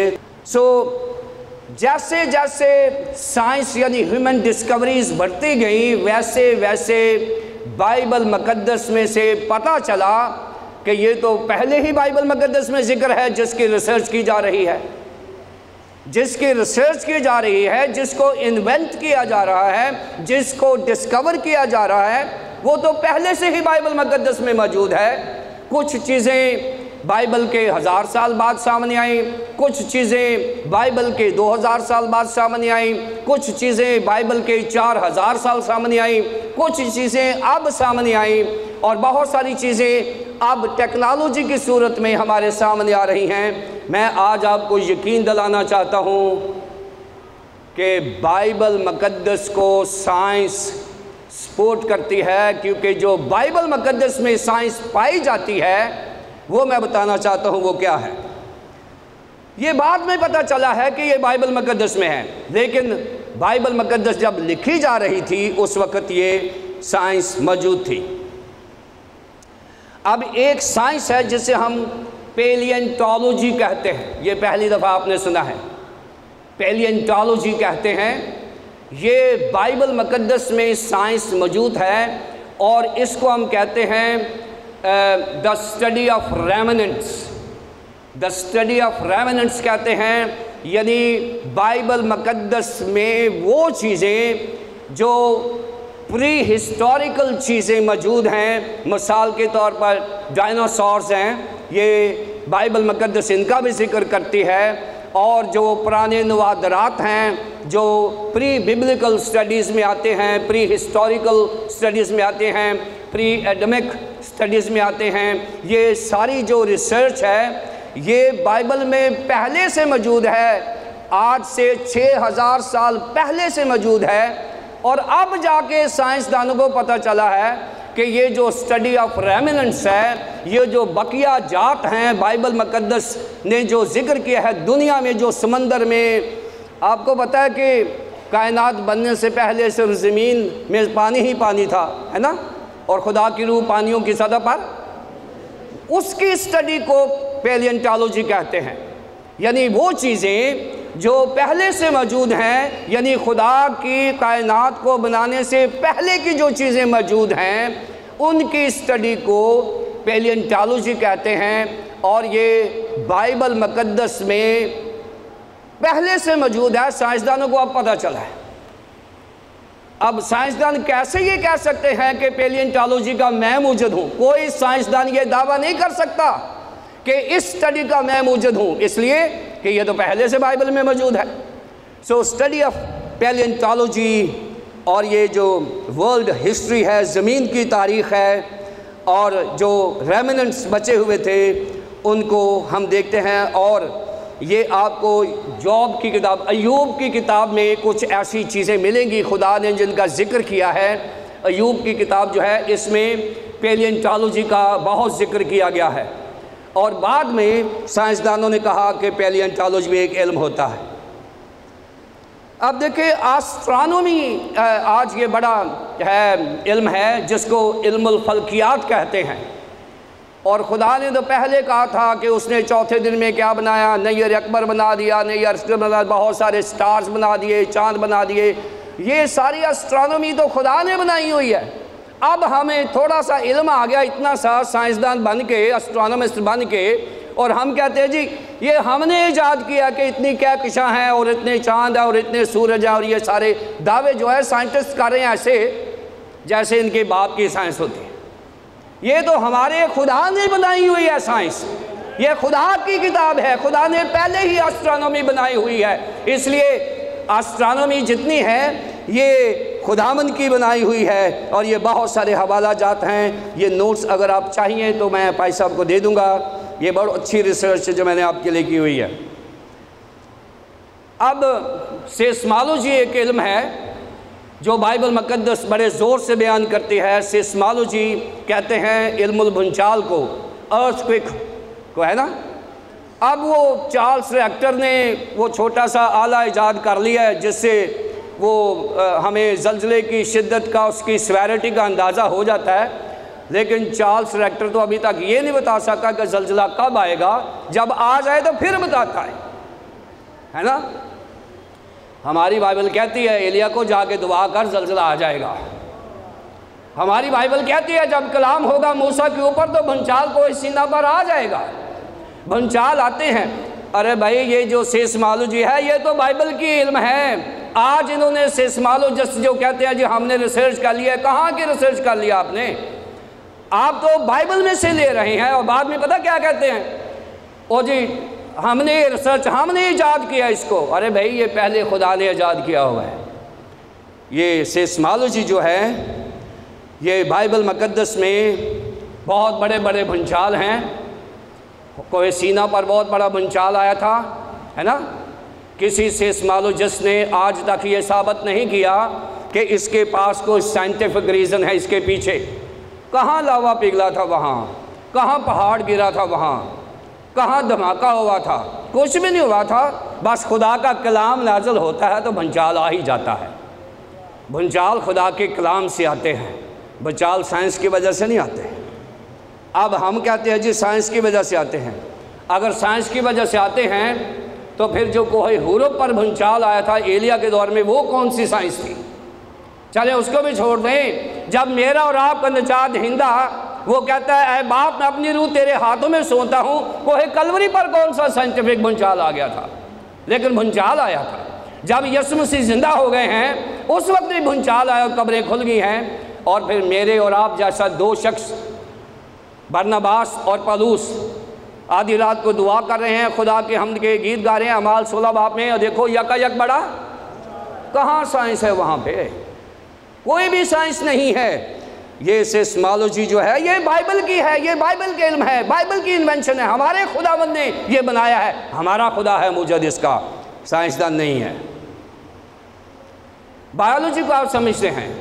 جیسے جیسے سائنس یعنی ہیومن ڈسکوریز بڑھتی گئیں، ویسے ویسے بائبل مقدس میں سے پتہ چلا کہ یہ تو پہلے ہی بائبل مقدس میں ذکر ہے، جس کی ریسرچ کی جا رہی ہے، جس کی ریسرچ کی جا رہی ہے، جس کو انوینٹ کیا جا رہا ہے، جس کو ڈسکور کیا جا رہا ہے، وہ تو پہلے سے ہی بائبل مقدس میں موجود ہے۔ کچھ چیزیں بائبل کے 1000 سال بعد سامنے آئیں، کچھ چیزیں بائبل کے 2000 سال بعد سامنے آئیں، کچھ چیزیں بائبل کے 4000 سال سامنے آئیں، کچھ چیزیں اب سامنے آئیں، اور بہت ساری چیزیں اب ٹیکنالوجی کی صورت میں ہمارے سامنے آ رہی ہیں۔ میں آج آپ کو یقین دلانا چاہتا ہوں کہ بائبل مقدس کو سائنس سپورٹ کرتی ہے، کیونکہ جو بائبل مقدس میں سائنس پائی جاتی ہے وہ میں بتانا چاہتا ہوں وہ کیا ہے۔ یہ بعد میں پتہ چلا ہے کہ یہ بائبل مقدس میں ہے، لیکن بائبل مقدس جب لکھی جا رہی تھی اس وقت یہ سائنس موجود تھی۔ اب ایک سائنس ہے جسے ہم پیلینٹالوجی کہتے ہیں، یہ پہلی دفعہ آپ نے سنا ہے، پیلینٹالوجی کہتے ہیں۔ یہ بائبل مقدس میں سائنس موجود ہے، اور اس کو ہم کہتے ہیں the study of remnants، the study of remnants کہتے ہیں، یعنی بائبل مقدس میں وہ چیزیں جو پری ہسٹوریکل چیزیں موجود ہیں، مثال کے طور پر ڈائناسورز ہیں، یہ بائبل مقدس ان کا بھی ذکر کرتی ہے، اور جو پرانے نوادرات ہیں جو پری ببلیکل سٹڈیز میں آتے ہیں، پری ہسٹوریکل سٹڈیز میں آتے ہیں، پری ایڈمک سٹڈیز میں آتے ہیں، یہ ساری جو ریسرچ ہے یہ بائبل میں پہلے سے موجود ہے، آج سے 6000 سال پہلے سے موجود ہے، اور اب جا کے سائنسدانوں کو پتہ چلا ہے کہ یہ جو اسٹڈی آف ریمننٹس ہے، یہ جو بقیہ جات ہیں بائبل مقدس نے جو ذکر کیا ہے، دنیا میں جو سمندر میں، آپ کو پتہ ہے کہ کائنات بننے سے پہلے صرف زمین میں پانی ہی پانی تھا، ہے نا، اور خدا کی روح پانیوں کی سطح پر، اس کی اسٹڈی کو پیلینٹالوجی کہتے ہیں۔ یعنی وہ چیزیں جو پہلے سے موجود ہیں، یعنی خدا کی کائنات کو بنانے سے پہلے کی جو چیزیں موجود ہیں، ان کی اسٹڈی کو پیلینٹالوجی کہتے ہیں، اور یہ بائبل مقدس میں پہلے سے موجود ہے، سائنسدانوں کو اب پتہ چلا ہے۔ اب سائنسدان کیسے یہ کہہ سکتے ہیں کہ پیلینٹالوجی کا میں موجود ہوں؟ کوئی سائنسدان یہ دعویٰ نہیں کر سکتا کہ اس سٹڈی کا میں موجود ہوں، اس لیے کہ یہ تو پہلے سے بائبل میں موجود ہے۔ سو سٹڈی آف پیلینٹالوجی، اور یہ جو ورلڈ ہسٹری ہے، زمین کی تاریخ ہے، اور جو ریمننٹس بچے ہوئے تھے ان کو ہم دیکھتے ہیں۔ اور یہ آپ کو جوب کی کتاب، ایوب کی کتاب میں کچھ ایسی چیزیں ملیں گی خدا نے جن کا ذکر کیا ہے۔ ایوب کی کتاب جو ہے اس میں پیلینٹالوجی کا بہت ذکر کیا گیا ہے، اور بعد میں سائنسدانوں نے کہا کہ پیلینٹالوجی بھی ایک علم ہوتا ہے۔ اب دیکھیں آسٹرانومی آج یہ بڑا علم ہے جس کو علم الفلکیات کہتے ہیں، اور خدا نے تو پہلے کہا تھا کہ اس نے چوتھے دن میں کیا بنایا، نیر اکبر بنا دیا، نیر بنا، بہت سارے سٹارز بنا دیے، چاند بنا دیے۔ یہ ساری اسٹرانومی تو خدا نے بنائی ہوئی ہے۔ اب ہمیں تھوڑا سا علم آ گیا، اتنا سا سائنسدان بن کے، اسٹرانومسٹ بن کے، اور ہم کہتے ہیں جی یہ ہم نے ایجاد کیا کہ اتنی کہکشاں ہیں اور اتنے چاند ہیں اور اتنے سورج ہیں، اور یہ سارے دعوے جو ہے سائنٹسٹ کر رہے ہیں ایسے جیسے ان کے باپ کی سائنس ہوتی ہے۔ یہ تو ہمارے خدا نے بنائی ہوئی ہے سائنس، یہ خدا کی کتاب ہے، خدا نے پہلے ہی اسٹرانومی بنائی ہوئی ہے، اس لیے اسٹرانومی جتنی ہے یہ خداوند کی بنائی ہوئی ہے۔ اور یہ بہت سارے حوالہ جات ہیں، یہ نوٹس اگر آپ چاہیے تو میں بھائی صاحب کو دے دوں گا، یہ بڑی اچھی ریسرچ جو میں نے آپ کے لیے کی ہوئی ہے۔ اب سیسمالوجی ایک علم ہے جو بائبل مقدس بڑے زور سے بیان کرتی ہے۔ سیسمالوجی کہتے ہیں علم البھونچال کو، ارتھ کوئک کو، ہے نا۔ اب وہ چارلس ریکٹر نے وہ چھوٹا سا آلہ ایجاد کر لیا ہے جس سے وہ ہمیں زلزلے کی شدت کا، اس کی سیویرٹی کا اندازہ ہو جاتا ہے، لیکن چارلس ریکٹر تو ابھی تک یہ نہیں بتا سکا کہ زلزلہ کب آئے گا، جب آ جائے تو پھر بتاتا ہے نا۔ ہماری بائبل کہتی ہے ایلیا کو جا کے دعا کر، زلزلہ آ جائے گا۔ ہماری بائبل کہتی ہے جب کلام ہوگا موسیٰ کے اوپر تو بھونچال کو اس سینہ پر آ جائے گا۔ بھونچال آتے ہیں۔ ارے بھائی یہ جو سیسمالوجی ہے یہ تو بائبل کی علم ہے۔ آج انہوں نے سیسمالوجسٹ جو کہتے ہیں جی ہم نے ریسرچ کر لیا ہے، کہاں کی ریسرچ کر لیا آپ نے؟ آپ تو بائبل میں سے لے رہے ہیں، اور بعد میں پتہ کیا کہتے ہیں، او جی ہم نے یہ ریسرچ، ہم نے ایجاد کیا اس کو۔ ارے بھائی یہ پہلے خدا نے ایجاد کیا ہوا ہے۔ یہ سیسمالوجی جو ہے یہ بائبل مقدس میں بہت بڑے بڑے بھونچال ہیں۔ کوہ سینا پر بہت بڑا بھونچال آیا تھا، ہے نا۔ کسی سیسمالوجسٹ نے آج تک یہ ثابت نہیں کیا کہ اس کے پاس کوئی سائنٹیفک ریزن ہے اس کے پیچھے۔ کہاں لاوا پگھلا تھا وہاں، کہاں پہاڑ گرا تھا وہاں، کہاں دھماکہ ہوا تھا، کچھ بھی نہیں ہوا تھا۔ بس خدا کا کلام نازل ہوتا ہے تو بھونچال آ ہی جاتا ہے۔ بھونچال خدا کے کلام سے آتے ہیں، بھونچال سائنس کی وجہ سے نہیں آتے۔ اب ہم کہتے ہیں جی سائنس کی وجہ سے آتے ہیں۔ اگر سائنس کی وجہ سے آتے ہیں تو پھر جو کوہ ہورب پر بھونچال آیا تھا ایلیا کے دور میں وہ کون سی سائنس تھی؟ چلیں اس کو بھی چھوڑ دیں۔ جب میرا اور آپ کا نجات دہندہ وہ کہتا ہے اے باپ میں اپنی روح تیرے ہاتھوں میں سونتا ہوں، کوہ کلوری پر کون سا سائنٹیفک بھونچال آ گیا تھا؟ لیکن بھونچال آیا تھا۔ جب یسوع مسیح زندہ ہو گئے ہیں اس وقت بھی بھونچال آیا اور قبریں کھل گئی ہیں، اور پھر میرے اور آپ جیسا دو شخص برناباس اور پالوس آدھی رات کو دعا کر رہے ہیں، خدا کے حمد کے گیت گا رہے ہیں اعمال 16 باب میں، اور دیکھو یکا یک بڑا، کہاں سائنس ہے وہاں پہ؟ کوئی بھی سائنس نہیں ہے۔ یہ سیسمالوجی جو ہے یہ بائبل کی ہے، یہ بائبل کے علم ہے، بائبل کی انوینشن ہے، ہمارے خداوند نے یہ بنایا ہے، ہمارا خدا ہے موجد اس کا، سائنسدان نہیں ہے۔ بائیولوجی کو آپ سمجھتے ہیں،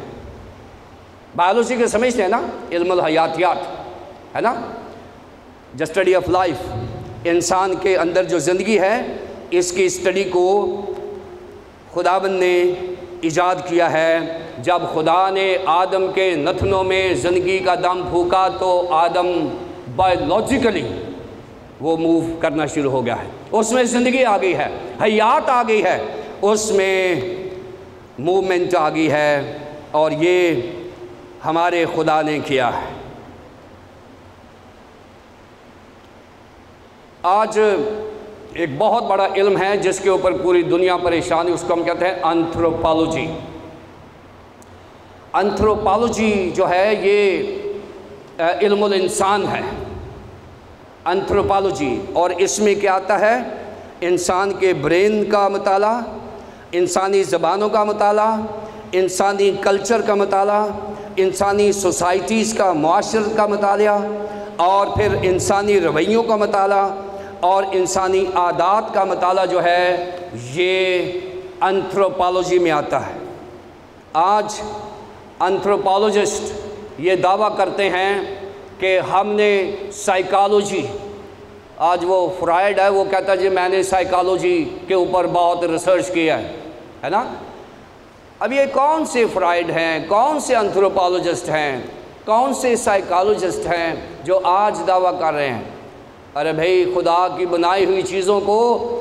بائیولوجی کو سمجھتے ہیں نا، علم الحیاتیات ہے نا، جو اسٹڈی آف لائف، انسان کے اندر جو زندگی ہے اس کی اسٹڈی کو خداوند نے ایجاد کیا ہے۔ جب خدا نے آدم کے نتنوں میں زندگی کا دم پھونکا تو آدم بایولوجیکلی وہ موو کرنا شروع ہو گیا ہے، اس میں زندگی آ گئی ہے، حیات آ گئی ہے، اس میں موومنٹ آ گئی ہے، اور یہ ہمارے خدا نے کیا ہے۔ آج ایک بہت بڑا علم ہے جس کے اوپر پوری دنیا پریشان ہے، اس کو ہم کہتے ہیں انتھروپالوجی۔ انتھروپالوجی جو ہے یہ علم الانسان ہے، انتھروپالوجی، اور اس میں کیا آتا ہے؟ انسان کے برین کا مطالعہ، انسانی زبانوں کا مطالعہ، انسانی کلچر کا مطالعہ، انسانی سوسائٹیز کا، معاشرت کا مطالعہ، اور پھر انسانی رویوں کا مطالعہ اور انسانی عادات کا مطالعہ جو ہے یہ انتھروپالوجی میں آتا ہے۔ آج انتھروپالوجسٹ یہ دعویٰ کرتے ہیں کہ ہم نے سائیکالوجی، آج وہ فرائڈ ہے وہ کہتا ہے جی میں نے سائیکالوجی کے اوپر بہت ریسرچ کیا ہے نا۔ اب یہ کون سے فرائڈ ہیں، کون سے انتھروپالوجسٹ ہیں، کون سے سائیکالوجسٹ ہیں جو آج دعویٰ کر رہے ہیں؟ ارے بھائی، خدا کی بنائی ہوئی چیزوں کو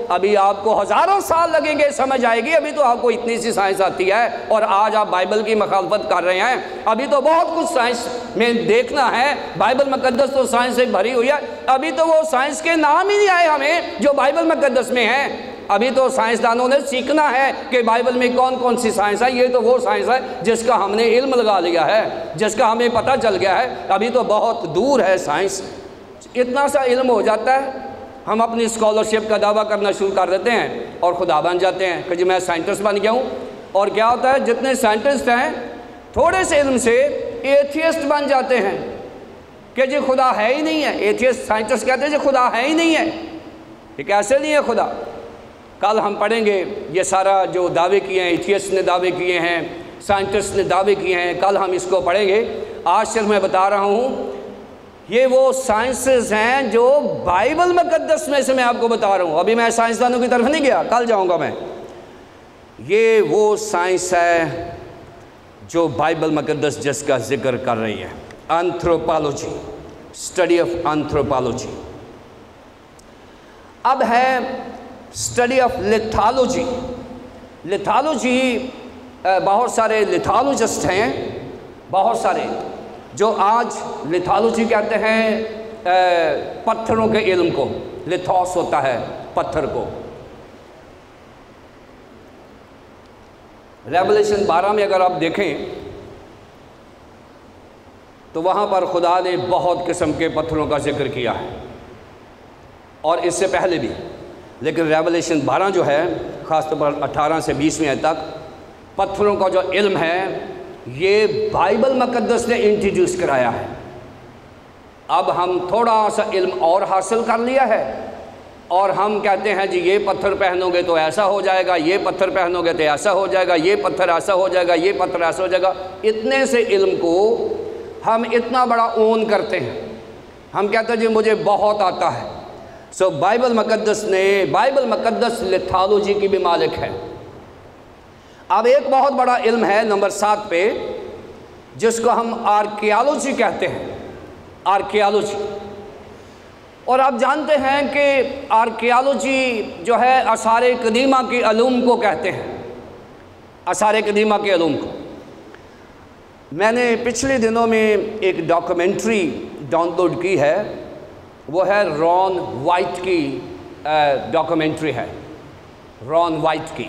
ابھی آپ کو ہزاروں سال لگیں گے سمجھ آئے گی، ابھی تو آپ کو اتنی سی سائنس آتی ہے اور آج آپ بائبل کی مخالفت کر رہے ہیں۔ ابھی تو بہت کچھ سائنس میں دیکھنا ہے، بائبل مقدس تو سائنس سے بھری ہوئی ہے، ابھی تو وہ سائنس کے نام ہی نہیں آئے ہمیں جو بائبل مقدس میں ہیں۔ ابھی تو سائنسدانوں نے سیکھنا ہے کہ بائبل میں کون کون سی سائنس ہے، یہ تو وہ سائنس ہے جس کا ہم نے علم لگا لیا ہے، جس کا ہمیں پتہ چل گیا ہے، ابھی تو بہت دور ہے سائنس۔ اتنا سا علم ہو جاتا ہے ہم اپنی اسکالرشپ کا دعویٰ کرنا شروع کر دیتے ہیں اور خدا بن جاتے ہیں کہ جی میں سائنٹسٹ بن گیا ہوں۔ اور کیا ہوتا ہے، جتنے سائنٹسٹ ہیں تھوڑے سے علم سے ایتھیسٹ بن جاتے ہیں کہ جی خدا ہے ہی نہیں ہے۔ ایتھیسٹ سائنٹسٹ کہتے ہیں جی خدا ہے ہی نہیں ہے، یہ کیسے نہیں ہے خدا؟ کل ہم پڑھیں گے یہ سارا جو دعوے کیے ہیں، ایتھیسٹ نے دعوے کیے ہیں، سائنٹسٹ نے دعوے کیے ہیں، کل ہم اس کو پڑھیں گے۔ آج صرف میں بتا رہا ہوں یہ وہ سائنسز ہیں جو بائبل مقدس میں سے میں آپ کو بتا رہا ہوں، ابھی میں سائنسدانوں کی طرف نہیں گیا، کل جاؤں گا میں۔ یہ وہ سائنس ہے جو بائبل مقدس جس کا ذکر کر رہی ہے، انتھروپالوجی، اسٹڈی آف انتھروپالوجی۔ اب ہے اسٹڈی آف لیتھالوجی۔ لیتھالوجی بہت سارے لیتھالوجسٹ ہیں، بہت سارے جو آج لیتھالوجی کہتے ہیں پتھروں کے علم کو، لیتھوس ہوتا ہے پتھر کو۔ ریولیشن 12 میں اگر آپ دیکھیں تو وہاں پر خدا نے بہت قسم کے پتھروں کا ذکر کیا ہے، اور اس سے پہلے بھی، لیکن ریولیشن 12 جو ہے خاص طور پر 18 سے 20 تک پتھروں کا جو علم ہے یہ بائبل مقدس نے انٹروڈیوس کرایا ہے۔ اب ہم تھوڑا سا علم اور حاصل کر لیا ہے اور ہم کہتے ہیں جی یہ پتھر پہنو گے تو ایسا ہو جائے گا، یہ پتھر پہنو گے تو ایسا ہو جائے گا، یہ پتھر ایسا ہو جائے گا، یہ پتھر ایسا ہو جائے گا۔ اتنے سے علم کو ہم اتنا بڑا اون کرتے ہیں، ہم کہتے ہیں جی مجھے بہت آتا ہے۔ سو بائبل مقدس لیتھالوجی کی بھی مالک ہے۔ اب ایک بہت بڑا علم ہے نمبر 7 پہ جس کو ہم آرکیالوجی کہتے ہیں، آرکیالوجی۔ اور آپ جانتے ہیں کہ آرکیالوجی جو ہے آثار قدیمہ کے علوم کو کہتے ہیں، آثار قدیمہ کے علوم کو۔ میں نے پچھلے دنوں میں ایک ڈاکومنٹری ڈاؤن لوڈ کی ہے، وہ ہے رون وائٹ کی ڈاکومنٹری ہے، رون وائٹ کی۔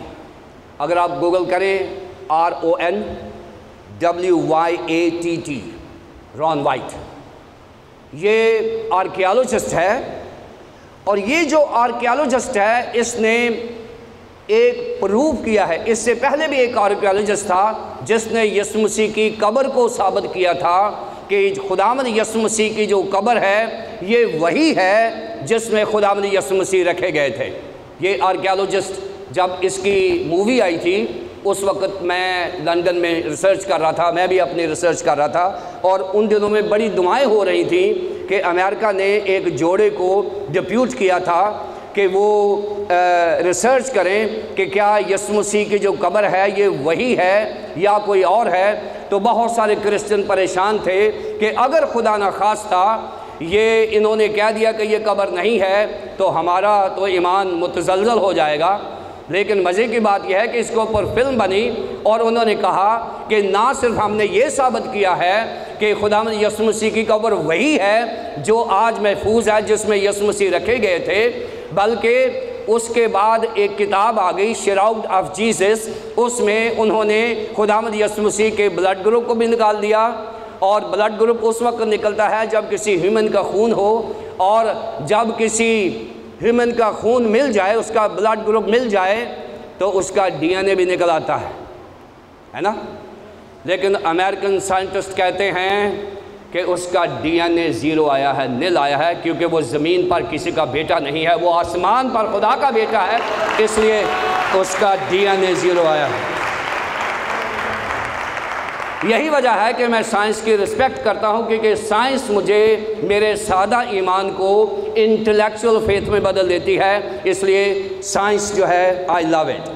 اگر آپ گوگل کریں RONWYATT، رون وائٹ، یہ آرکیالوجسٹ ہے، اور یہ جو آرکیالوجسٹ ہے اس نے ایک پروف کیا ہے، اس سے پہلے بھی ایک آرکیالوجسٹ تھا جس نے یسوع مسیح کی قبر کو ثابت کیا تھا کہ خداوند یسوع مسیح کی جو قبر ہے یہ وہی ہے جس میں خداوند یسوع مسیح رکھے گئے تھے۔ یہ آرکیالوجسٹ جب اس کی مووی آئی تھی اس وقت میں لندن میں ریسرچ کر رہا تھا، میں بھی اپنی ریسرچ کر رہا تھا، اور ان دنوں میں بڑی دعائیں ہو رہی تھیں کہ امریکہ نے ایک جوڑے کو ڈپیوٹ کیا تھا کہ وہ ریسرچ کریں کہ کیا یسوع مسیح کی جو قبر ہے یہ وہی ہے یا کوئی اور ہے۔ تو بہت سارے کرسچن پریشان تھے کہ اگر خدا نخواستہ یہ انہوں نے کہہ دیا کہ یہ قبر نہیں ہے تو ہمارا تو ایمان متزلزل ہو جائے گا۔ لیکن مزے کی بات یہ ہے کہ اس کے اوپر فلم بنی اور انہوں نے کہا کہ نہ صرف ہم نے یہ ثابت کیا ہے کہ کہ خداوند یسوع مسیح کی قبر وہی ہے جو آج محفوظ ہے جس میں یسوع مسیح رکھے گئے تھے، بلکہ اس کے بعد ایک کتاب آ گئی شراؤڈ آف جیسس، اس میں انہوں نے خداوند یسوع مسیح کے بلڈ گروپ کو بھی نکال دیا، اور بلڈ گروپ اس وقت نکلتا ہے جب کسی ہیومن کا خون ہو، اور جب کسی ہیومن کا خون مل جائے، اس کا بلڈ گروپ مل جائے تو اس کا ڈی این اے بھی نکل آتا ہے نا؟ لیکن امریکن سائنٹسٹ کہتے ہیں کہ اس کا ڈی این اے زیرو آیا ہے، نل آیا ہے، کیونکہ وہ زمین پر کسی کا بیٹا نہیں ہے، وہ آسمان پر خدا کا بیٹا ہے، اس لیے اس کا ڈی این اے زیرو آیا ہے۔ یہی وجہ ہے کہ میں سائنس کی رسپیکٹ کرتا ہوں، کیونکہ سائنس مجھے میرے سادہ ایمان کو انٹلیکچول فیتھ میں بدل دیتی ہے، اس لیے سائنس جو ہے آئی لو اٹ۔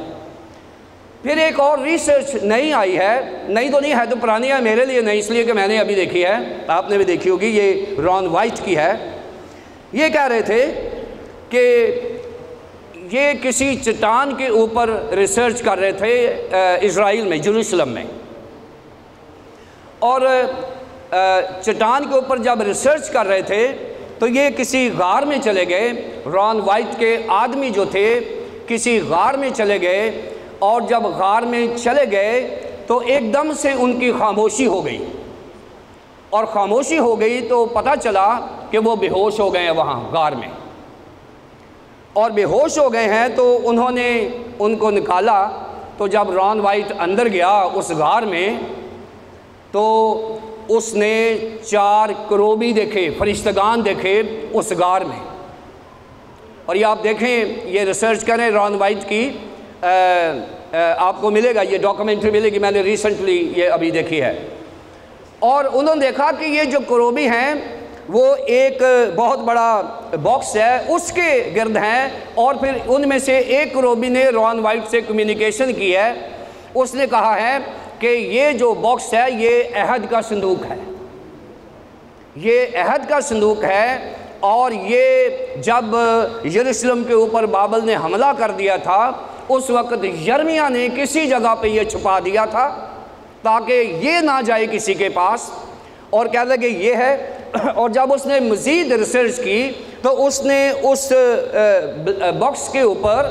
پھر ایک اور ریسرچ نئی آئی ہے، نئی تو نہیں ہے، تو پرانی ہے، میرے لیے نئی اس لیے کہ میں نے ابھی دیکھی ہے، آپ نے بھی دیکھی ہوگی، یہ ران وائٹ کی ہے۔ یہ کہہ رہے تھے کہ یہ کسی چٹان کے اوپر ریسرچ کر رہے تھے اسرائیل میں، یروشلم میں، اور چٹان کے اوپر جب ریسرچ کر رہے تھے تو یہ کسی غار میں چلے گئے، ران وائٹ کے آدمی جو تھے کسی غار میں چلے گئے، اور جب غار میں چلے گئے تو ایک دم سے ان کی خاموشی ہو گئی، اور خاموشی ہو گئی تو پتہ چلا کہ وہ بے ہوش ہو گئے ہیں وہاں غار میں، اور بے ہوش ہو گئے ہیں تو انہوں نے ان کو نکالا۔ تو جب ران وائٹ اندر گیا اس غار میں تو اس نے 4 کروبی دیکھے، فرشتگان دیکھے اس غار میں، اور یہ آپ دیکھیں، یہ ریسرچ کریں ران وائٹ کی، آپ کو ملے گا، یہ ڈاکومنٹری ملے گی، میں نے ریسنٹلی یہ ابھی دیکھی ہے۔ اور انہوں نے دیکھا کہ یہ جو کروبی ہیں وہ ایک بہت بڑا باکس ہے اس کے گرد ہیں، اور پھر ان میں سے ایک کروبی نے ران وائٹ سے کمیونیکیشن کی ہے، اس نے کہا ہے کہ یہ جو باکس ہے یہ عہد کا صندوق ہے، یہ عہد کا صندوق ہے، اور یہ جب یروشلم کے اوپر بابل نے حملہ کر دیا تھا اس وقت یرمیہ نے کسی جگہ پہ یہ چھپا دیا تھا تاکہ یہ نہ جائے کسی کے پاس، اور کہتا ہے کہ یہ ہے۔ اور جب اس نے مزید ریسرچ کی تو اس نے اس باکس کے اوپر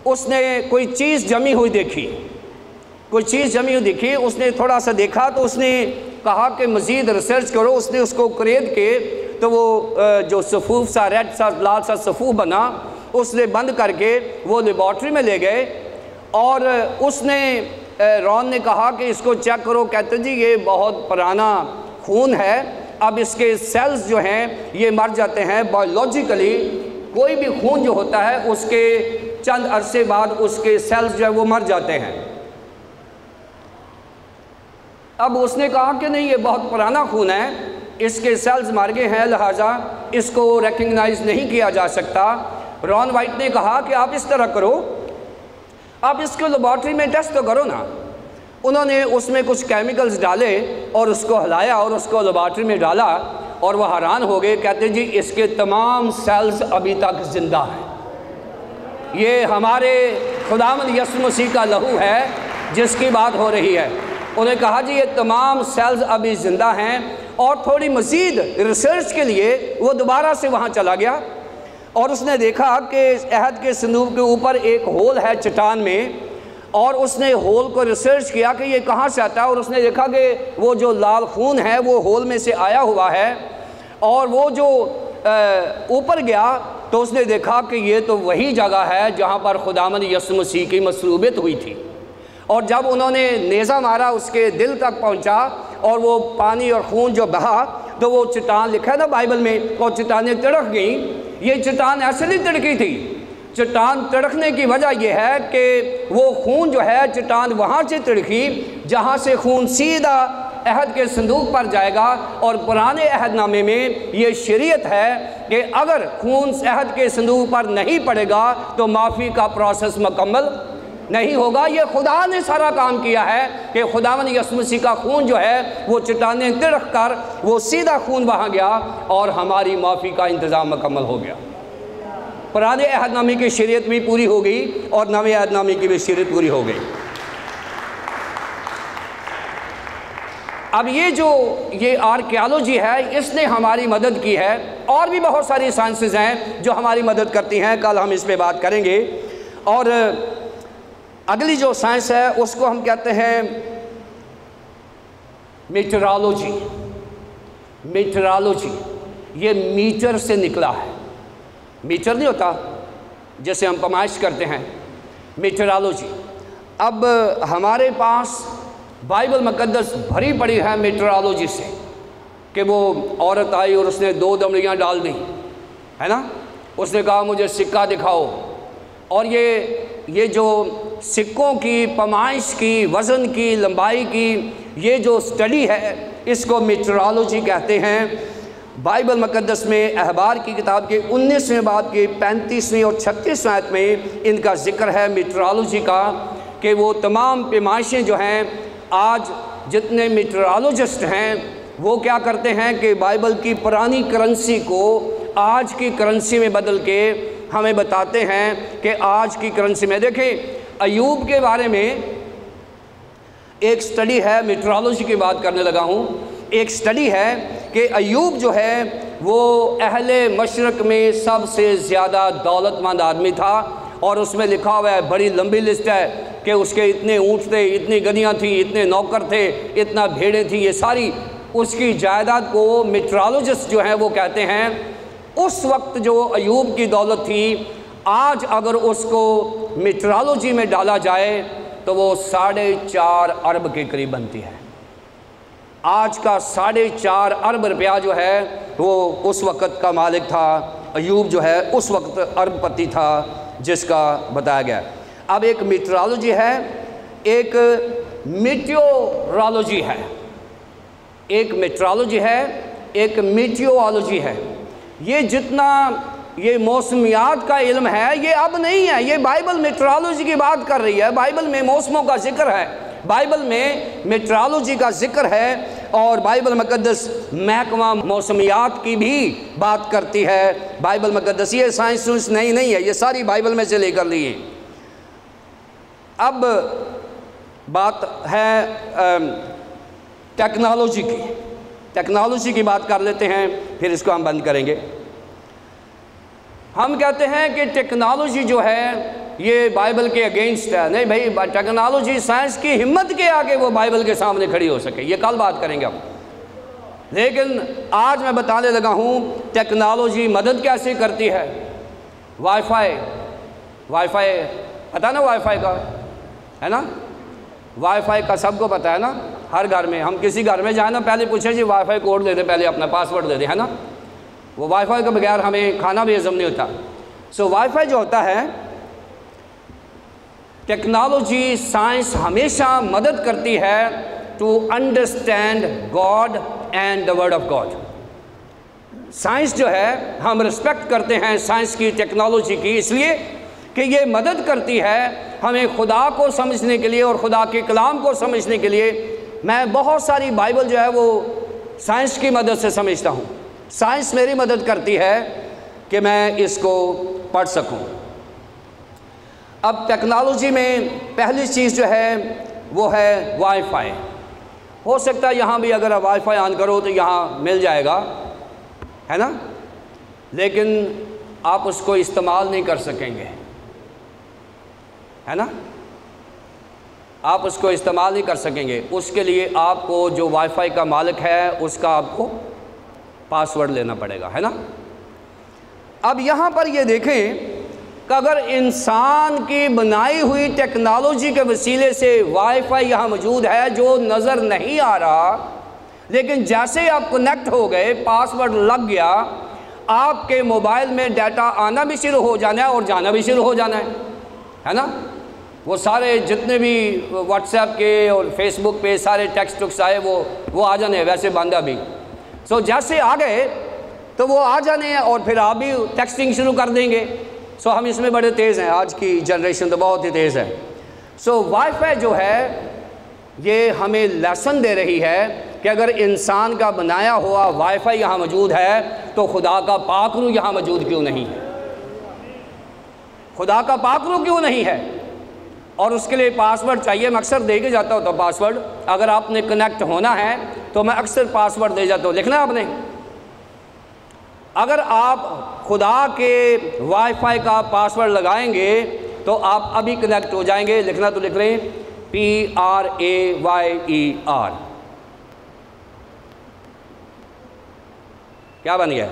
اس نے کوئی چیز جمی ہوئی دیکھی، کوئی چیز جمی ہوئی دیکھی، اس نے تھوڑا سا دیکھا تو اس نے کہا کہ مزید ریسرچ کرو، اس نے اس کو کرید کے تو وہ جو صفوف سا ریڈ سا لال سا صفوف بنا اس نے بند کر کے وہ لیبارٹری میں لے گئے، اور اس نے رون نے کہا کہ اس کو چیک کرو، کہتے جی یہ بہت پرانا خون ہے، اب اس کے سیلز جو ہیں یہ مر جاتے ہیں بایولوجیکلی، کوئی بھی خون جو ہوتا ہے اس کے چند عرصے بعد اس کے سیلز جو ہے وہ مر جاتے ہیں۔ اب اس نے کہا کہ نہیں یہ بہت پرانا خون ہے، اس کے سیلز مر گئے ہیں، لہٰذا اس کو ریکگنائز نہیں کیا جا سکتا۔ ران وائٹ نے کہا کہ آپ اس طرح کرو، آپ اس کو لیبارٹری میں ٹیسٹ تو کرو نا۔ انہوں نے اس میں کچھ کیمیکلز ڈالے اور اس کو ہلایا اور اس کو لیبارٹری میں ڈالا، اور وہ حیران ہو گئے، کہتے جی اس کے تمام سیلز ابھی تک زندہ ہیں، یہ ہمارے خداوند یسوع مسیح کا لہو ہے جس کی بات ہو رہی ہے۔ انہوں نے کہا جی یہ تمام سیلز ابھی زندہ ہیں، اور تھوڑی مزید ریسرچ کے لیے وہ دوبارہ سے وہاں چلا گیا، اور اس نے دیکھا کہ عہد کے صندوق کے اوپر ایک ہول ہے چٹان میں، اور اس نے ہول کو ریسرچ کیا کہ یہ کہاں سے آتا ہے، اور اس نے دیکھا کہ وہ جو لال خون ہے وہ ہول میں سے آیا ہوا ہے، اور وہ جو اوپر گیا تو اس نے دیکھا کہ یہ تو وہی جگہ ہے جہاں پر خداوند یسوع مسیح کی مصلوبیت ہوئی تھی، اور جب انہوں نے نیزہ مارا اس کے دل تک پہنچا اور وہ پانی اور خون جو بہا تو وہ چٹان لکھا ہے نا بائبل میں، اور چٹانیں تڑک گئیں۔ یہ چٹان ایسے نہیں تڑکی تھی، چٹان تڑکنے کی وجہ یہ ہے کہ وہ خون جو ہے چٹان وہاں سے تڑکی جہاں سے خون سیدھا عہد کے صندوق پر جائے گا، اور پرانے عہد نامے میں یہ شریعت ہے کہ اگر خون عہد کے صندوق پر نہیں پڑے گا تو معافی کا پروسیس مکمل نہیں ہوگا۔ یہ خدا نے سارا کام کیا ہے کہ خداوند یسوع مسیح کا خون جو ہے وہ چٹانیں تڑک کر وہ سیدھا خون وہاں گیا اور ہماری معافی کا انتظام مکمل ہو گیا۔ پرانے عہد نامے کی شریعت بھی پوری ہو گئی اور نئے عہد نامے کی بھی شریعت پوری ہو گئی۔ اب یہ آرکیالوجی ہے، اس نے ہماری مدد کی ہے، اور بھی بہت ساری سائنسز ہیں جو ہماری مدد کرتی ہیں، کل ہم اس پہ بات کریں گے۔ اور اگلی جو سائنس ہے اس کو ہم کہتے ہیں میٹرالوجی۔ میٹرالوجی یہ میٹر سے نکلا ہے، میٹر نہیں ہوتا جیسے ہم پیمائش کرتے ہیں، میٹرالوجی۔ اب ہمارے پاس بائبل مقدس بھری پڑی ہے میٹرالوجی سے، کہ وہ عورت آئی اور اس نے 2 دمڑیاں ڈال دیں، ہے نا، اس نے کہا مجھے سکہ دکھاؤ، اور یہ جو سکوں کی پیمائش کی، وزن کی، لمبائی کی یہ جو سٹڈی ہے اس کو میٹرالوجی کہتے ہیں۔ بائبل مقدس میں احبار کی کتاب کے 19ویں باب کے 35ویں اور 36ویں آیت میں ان کا ذکر ہے میٹرالوجی کا، کہ وہ تمام پیمائشیں جو ہیں، آج جتنے میٹرالوجسٹ ہیں وہ کیا کرتے ہیں کہ بائبل کی پرانی کرنسی کو آج کی کرنسی میں بدل کے ہمیں بتاتے ہیں کہ آج کی کرنسی میں دیکھیں۔ ایوب کے بارے میں ایک سٹڈی ہے، میٹرالوجی کی بات کرنے لگا ہوں، ایک سٹڈی ہے کہ ایوب جو ہے وہ اہل مشرق میں سب سے زیادہ دولت مند آدمی تھا، اور اس میں لکھا ہوا ہے، بڑی لمبی لسٹ ہے کہ اس کے اتنے اونٹ تھے، اتنی گدیاں تھیں، اتنے نوکر تھے، اتنا بھیڑیں تھیں، یہ ساری اس کی جائیداد کو میٹرالوجسٹ جو ہیں وہ کہتے ہیں اس وقت جو ایوب کی دولت تھی، آج اگر اس کو میٹرالوجی میں ڈالا جائے تو وہ 4.5 ارب کے قریب بنتی ہے۔ آج کا 4.5 ارب روپیہ جو ہے وہ اس وقت کا مالک تھا، ایوب جو ہے اس وقت ارب پتی تھا جس کا بتایا گیا۔ اب ایک میٹرالوجی ہے، ایک میٹیورالوجی ہے، ایک میٹرالوجی ہے، ایک میٹیورالوجی ہے۔ یہ جتنا یہ موسمیات کا علم ہے یہ اب نہیں ہے، یہ بائبل میٹرالوجی کی بات کر رہی ہے، بائبل میں موسموں کا ذکر ہے، بائبل میں میٹرالوجی کا ذکر ہے، اور بائبل مقدس محکمہ موسمیات کی بھی بات کرتی ہے۔ بائبل مقدس یہ سائنس نہیں ہے، یہ ساری بائبل میں سے لے کر لی ہے۔ اب بات ہے ٹیکنالوجی کی، ٹیکنالوجی کی بات کر لیتے ہیں، پھر اس کو ہم بند کریں گے۔ ہم کہتے ہیں کہ ٹیکنالوجی جو ہے یہ بائبل کے اگینسٹ ہے، نہیں بھائی، ٹیکنالوجی سائنس کی ہمت کے آگے وہ بائبل کے سامنے کھڑی ہو سکے، یہ کل بات کریں گے ہم۔ لیکن آج میں بتانے لگا ہوں ٹیکنالوجی مدد کیسے کرتی ہے۔ وائی فائی پتہ نا، وائی فائی کا ہے نا، وائی فائی کا سب کو پتہ ہے نا، ہر گھر میں، ہم کسی گھر میں جائیں نا پہلے پوچھیں جی وائی فائی کوڈ دے دیں، پہلے اپنا پاس ورڈ دے دیں، ہے نا، وہ وائی فائی کے بغیر ہمیں کھانا بھی ہضم نہیں ہوتا۔ سو وائی فائی جو ہوتا ہے، ٹیکنالوجی سائنس ہمیشہ مدد کرتی ہے to understand God and the word of God. Science جو ہے ہم رسپیکٹ کرتے ہیں سائنس کی، ٹیکنالوجی کی، اس لیے کہ یہ مدد کرتی ہے ہمیں خدا کو سمجھنے کے لیے اور خدا کے کلام کو سمجھنے کے لیے۔ میں بہت ساری بائبل جو ہے وہ سائنس کی مدد سے سمجھتا ہوں، سائنس میری مدد کرتی ہے کہ میں اس کو پڑھ سکوں۔ اب ٹیکنالوجی میں پہلی چیز جو ہے وہ ہے وائی فائی۔ ہو سکتا ہے یہاں بھی اگر وائی فائی آن کرو تو یہاں مل جائے گا، ہے نا، لیکن آپ اس کو استعمال نہیں کر سکیں گے، ہے نا، آپ اس کو استعمال نہیں کر سکیں گے۔ اس کے لیے آپ کو جو وائی فائی کا مالک ہے اس کا آپ کو پاس ورڈ لینا پڑے گا، ہے نا۔ اب یہاں پر یہ دیکھیں کہ اگر انسان کی بنائی ہوئی ٹیکنالوجی کے وسیلے سے وائی فائی یہاں موجود ہے جو نظر نہیں آ رہا، لیکن جیسے آپ کنیکٹ ہو گئے، پاس ورڈ لگ گیا، آپ کے موبائل میں ڈیٹا آنا بھی شروع ہو جانا ہے اور جانا بھی شروع ہو جانا ہے نا۔ وہ سارے جتنے بھی واٹس ایپ کے اور فیس بک پہ سارے ٹیکسٹ ٹکس آئے وہ آ جانے ہیں، ویسے بند ابھی۔ سو جیسے آ گئے تو وہ آ جانے ہیں اور پھر آپ بھی ٹیکسٹنگ شروع کر دیں گے۔ سو ہم اس میں بڑے تیز ہیں، آج کی جنریشن تو بہت ہی تیز ہے۔ سو وائی فائی جو ہے یہ ہمیں لیسن دے رہی ہے کہ اگر انسان کا بنایا ہوا وائی فائی یہاں موجود ہے تو خدا کا پاک روح یہاں موجود کیوں نہیں ہے، خدا کا پاک روح کیوں نہیں ہے؟ اور اس کے لیے پاس ورڈ چاہیے، میں اکثر دے کے جاتا ہوتا پاس ورڈ۔ اگر آپ نے کنیکٹ ہونا ہے تو میں اکثر پاسورڈ دے جاتا ہوں، لکھنا ہے آپ نے۔ اگر آپ خدا کے وائی فائی کا پاسورڈ لگائیں گے تو آپ ابھی کنیکٹ ہو جائیں گے، لکھنا تو لکھ لیں، PRAYER۔ کیا بن گیا؟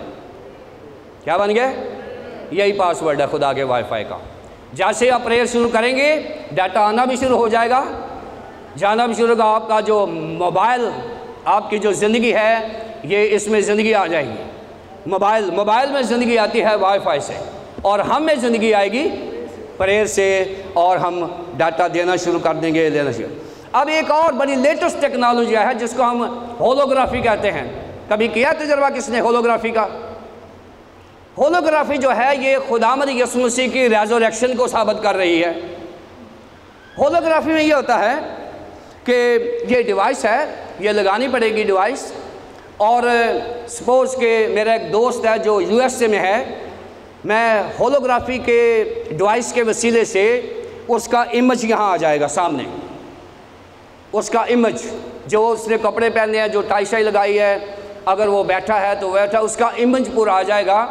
کیا بن گیا؟ یہی پاسورڈ ہے خدا کے وائی فائی کا۔ جیسے آپ پریئر شروع کریں گے ڈیٹا آنا بھی شروع ہو جائے گا، جانا بھی شروع ہوگا۔ آپ کا جو موبائل، آپ کی جو زندگی ہے یہ اس میں زندگی آ جائے گی۔ موبائل میں زندگی آتی ہے وائی فائی سے، اور ہم میں زندگی آئے گی پریئر سے، اور ہم ڈیٹا دینا شروع کر دیں گے، لینا شروع۔ اب ایک اور بڑی لیٹسٹ ٹیکنالوجی ہے جس کو ہم ہولوگرافی کہتے ہیں۔ کبھی کیا تجربہ کس نے ہولوگرافی کا؟ ہولوگرافی جو ہے یہ خداوند یسوع مسیح کی ریزوریکشن کو ثابت کر رہی ہے۔ ہولوگرافی میں یہ ہوتا ہے کہ یہ ڈیوائس ہے، یہ لگانی پڑے گی ڈیوائس، اور سپوز کہ میرا ایک دوست ہے جو USA میں ہے، میں ہولوگرافی کے ڈیوائس کے وسیلے سے اس کا امیج یہاں آ جائے گا سامنے، اس کا امیج، جو اس نے کپڑے پہنے ہیں، جو ٹائی شائی لگائی ہے، اگر وہ بیٹھا ہے تو بیٹھا، اس کا امیج پورا آ جائے گا۔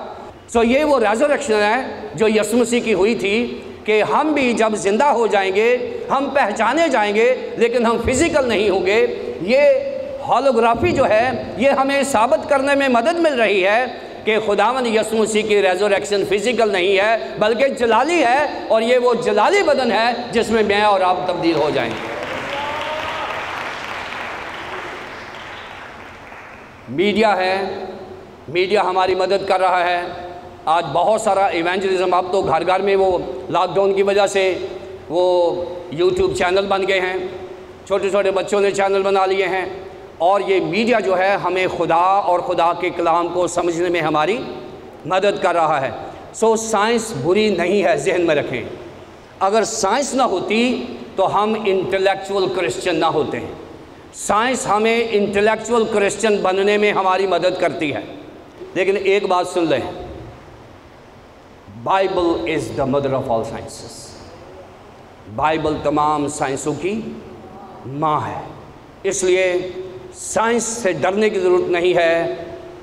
سو یہ وہ ریزوریکشن ہے جو یسوع مسیح کی ہوئی تھی کہ ہم بھی جب زندہ ہو جائیں گے، ہم پہچانے جائیں گے لیکن ہم فزیکل نہیں ہوں گے۔ یہ ہولوگرافی جو ہے یہ ہمیں ثابت کرنے میں مدد مل رہی ہے کہ خداوند یسوع مسیح کی ریزوریکشن فزیکل نہیں ہے بلکہ جلالی ہے، اور یہ وہ جلالی بدن ہے جس میں میں اور آپ تبدیل ہو جائیں گے۔ میڈیا ہے، میڈیا ہماری مدد کر رہا ہے۔ آج بہت سارا ایونجلزم، اب تو گھر گھر میں وہ لاک ڈاؤن کی وجہ سے وہ یوٹیوب چینل بن گئے ہیں، چھوٹے چھوٹے بچوں نے چینل بنا لیے ہیں، اور یہ میڈیا جو ہے ہمیں خدا اور خدا کے کلام کو سمجھنے میں ہماری مدد کر رہا ہے۔ سو سائنس بری نہیں ہے، ذہن میں رکھیں۔ اگر سائنس نہ ہوتی تو ہم انٹلیکچول کرسچن نہ ہوتے ہیں۔ سائنس ہمیں انٹلیکچول کرسچن بننے میں ہماری مدد کرتی ہے۔ لیکن ایک بات سن لیں، Bible is the mother of all sciences. Bible تمام سائنسوں کی ماں ہے، اس لیے سائنس سے ڈرنے کی ضرورت نہیں ہے۔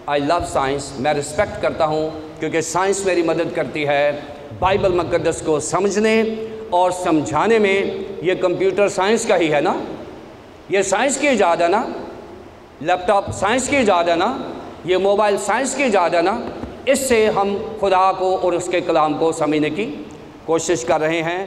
آئی لو سائنس، میں رسپیکٹ کرتا ہوں کیونکہ سائنس میری مدد کرتی ہے بائبل مقدس کو سمجھنے اور سمجھانے میں۔ یہ کمپیوٹر سائنس کا ہی ہے نا، یہ سائنس کی ایجاد ہے نا، لیپ ٹاپ سائنس کی ایجاد ہے نا، یہ موبائل سائنس کی ایجاد ہے نا۔ اس سے ہم خدا کو اور اس کے کلام کو سمجھنے کی کوشش کر رہے ہیں۔